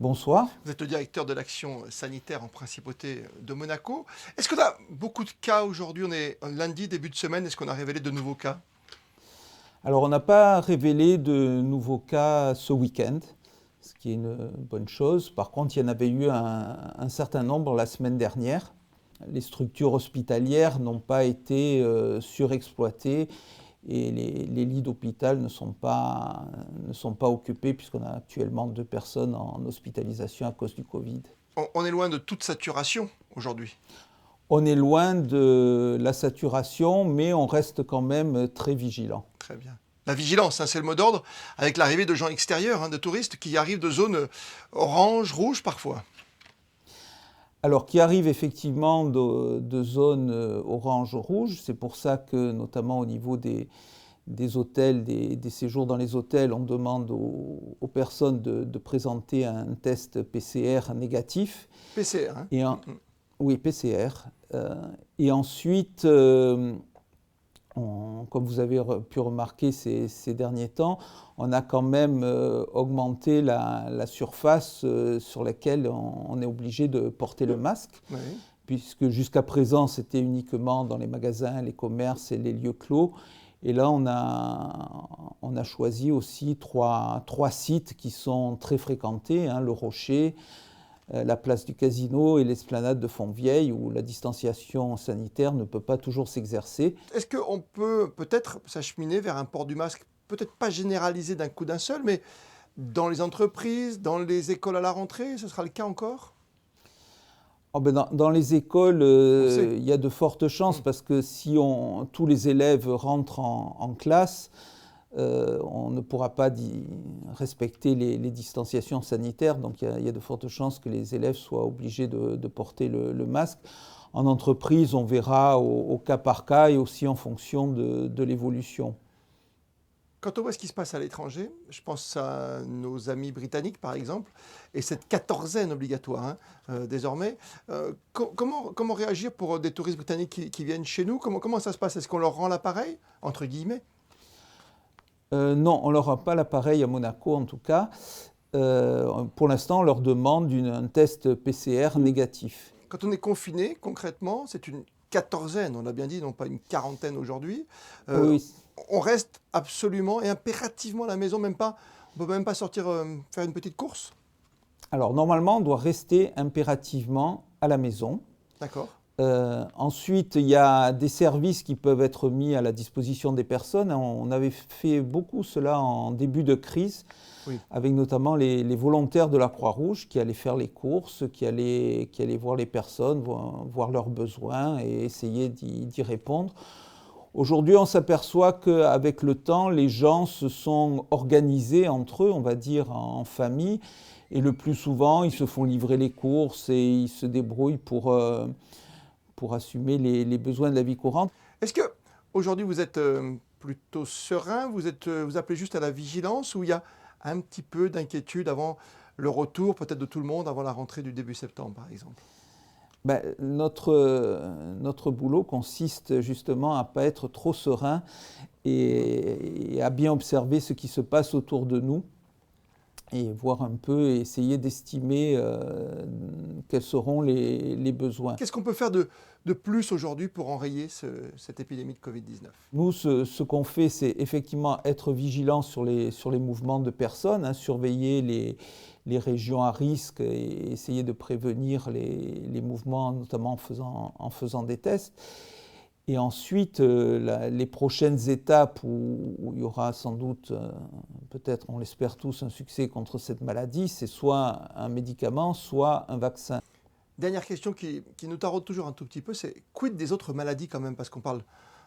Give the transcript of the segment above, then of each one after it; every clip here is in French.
Bonsoir. Vous êtes le directeur de l'action sanitaire en principauté de Monaco. Est-ce qu'on a beaucoup de cas aujourd'hui? On est lundi, début de semaine. Est-ce qu'on a révélé de nouveaux cas? Alors, on n'a pas révélé de nouveaux cas ce week-end, ce qui est une bonne chose. Par contre, il y en avait eu un certain nombre la semaine dernière. Les structures hospitalières n'ont pas été surexploitées et les lits d'hôpital ne sont pas occupés puisqu'on a actuellement 2 personnes en hospitalisation à cause du Covid. On est loin de toute saturation aujourd'hui. On est loin de la saturation, mais on reste quand même très vigilant. Très bien. La vigilance, c'est le mot d'ordre, avec l'arrivée de gens extérieurs, de touristes qui arrivent de zones orange, rouge parfois. Alors, qui arrive effectivement de zones orange-rouge, c'est pour ça que, notamment au niveau des hôtels, des séjours dans les hôtels, on demande aux personnes de présenter un test PCR négatif. PCR, hein. Oui, PCR. Et ensuite, comme vous avez pu remarquer ces derniers temps, on a quand même augmenté la surface sur laquelle on est obligé de porter le masque, Oui. puisque jusqu'à présent, c'était uniquement dans les magasins, les commerces et les lieux clos. Et là, on a choisi aussi trois sites qui sont très fréquentés, le Rocher, la place du Casino et l'esplanade de Fontvieille, où la distanciation sanitaire ne peut pas toujours s'exercer. Est-ce qu'on peut peut-être s'acheminer vers un port du masque, peut-être pas généralisé d'un coup d'un seul, mais dans les entreprises, dans les écoles à la rentrée, ce sera le cas encore? Dans les écoles, sait. il y a de fortes chances parce que si tous les élèves rentrent en classe, on ne pourra pas respecter les distanciations sanitaires. Donc il y a de fortes chances que les élèves soient obligés de porter le masque. En entreprise, on verra au cas par cas et aussi en fonction de l'évolution. Quand on voit ce qui se passe à l'étranger, je pense à nos amis britanniques par exemple, et cette quatorzaine obligatoire désormais, comment réagir pour des touristes britanniques qui viennent chez nous? Comment ça se passe? Est-ce qu'on leur rend l'appareil, entre guillemets? Non, on n'aura pas l'appareil à Monaco en tout cas. Pour l'instant, on leur demande un test PCR négatif. Quand on est confiné, concrètement, c'est une quatorzaine, on l'a bien dit, non pas une quarantaine aujourd'hui. Oui. On reste absolument et impérativement à la maison, on ne peut même pas sortir faire une petite course? Alors normalement, on doit rester impérativement à la maison. D'accord. Ensuite, il y a des services qui peuvent être mis à la disposition des personnes. On avait fait beaucoup cela en début de crise, Oui. avec notamment les volontaires de la Croix-Rouge qui allaient faire les courses, qui allaient voir les personnes, voir leurs besoins et essayer d'y répondre. Aujourd'hui, on s'aperçoit qu'avec le temps, les gens se sont organisés entre eux, on va dire en famille, et le plus souvent, ils se font livrer les courses et ils se débrouillent pour assumer les besoins de la vie courante. Est-ce que aujourd'hui vous êtes plutôt serein, vous appelez juste à la vigilance, ou il y a un petit peu d'inquiétude avant le retour peut-être de tout le monde avant la rentrée du début septembre par exemple? Notre boulot consiste justement à ne pas être trop serein et à bien observer ce qui se passe autour de nous et voir un peu, essayer d'estimer quels seront les besoins. Qu'est-ce qu'on peut faire de plus aujourd'hui pour enrayer cette épidémie de Covid-19? Nous, ce qu'on fait, c'est effectivement être vigilant sur les mouvements de personnes, surveiller les régions à risque et essayer de prévenir les mouvements, notamment en faisant des tests. Et ensuite, les prochaines étapes où il y aura sans doute, peut-être, on l'espère tous, un succès contre cette maladie, c'est soit un médicament, soit un vaccin. Dernière question qui nous taraude toujours un tout petit peu, c'est quid des autres maladies quand même? Parce qu'on parle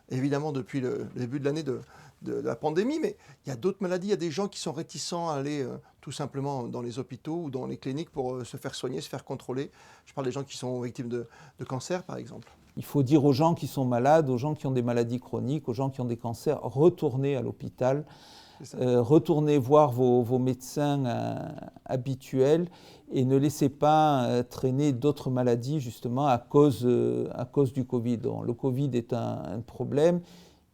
évidemment depuis le début de l'année de la pandémie, mais il y a d'autres maladies, il y a des gens qui sont réticents à aller tout simplement dans les hôpitaux ou dans les cliniques pour se faire soigner, se faire contrôler. Je parle des gens qui sont victimes de cancer par exemple. Il faut dire aux gens qui sont malades, aux gens qui ont des maladies chroniques, aux gens qui ont des cancers, retournez à l'hôpital, retournez voir vos médecins habituels et ne laissez pas traîner d'autres maladies justement à cause du Covid. Donc, le Covid est un problème,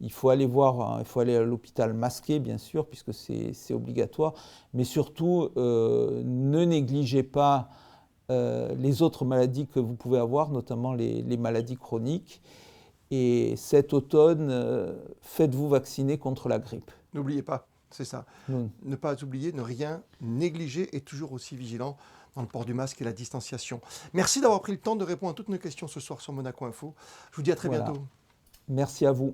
Il faut aller voir, il faut aller à l'hôpital masqué, bien sûr, puisque c'est obligatoire. Mais surtout, ne négligez pas les autres maladies que vous pouvez avoir, notamment les maladies chroniques. Et cet automne, faites-vous vacciner contre la grippe. N'oubliez pas, c'est ça. Ne pas oublier, ne rien négliger et toujours aussi vigilant dans le port du masque et la distanciation. Merci d'avoir pris le temps de répondre à toutes nos questions ce soir sur Monaco Info. Je vous dis à très bientôt. Merci à vous.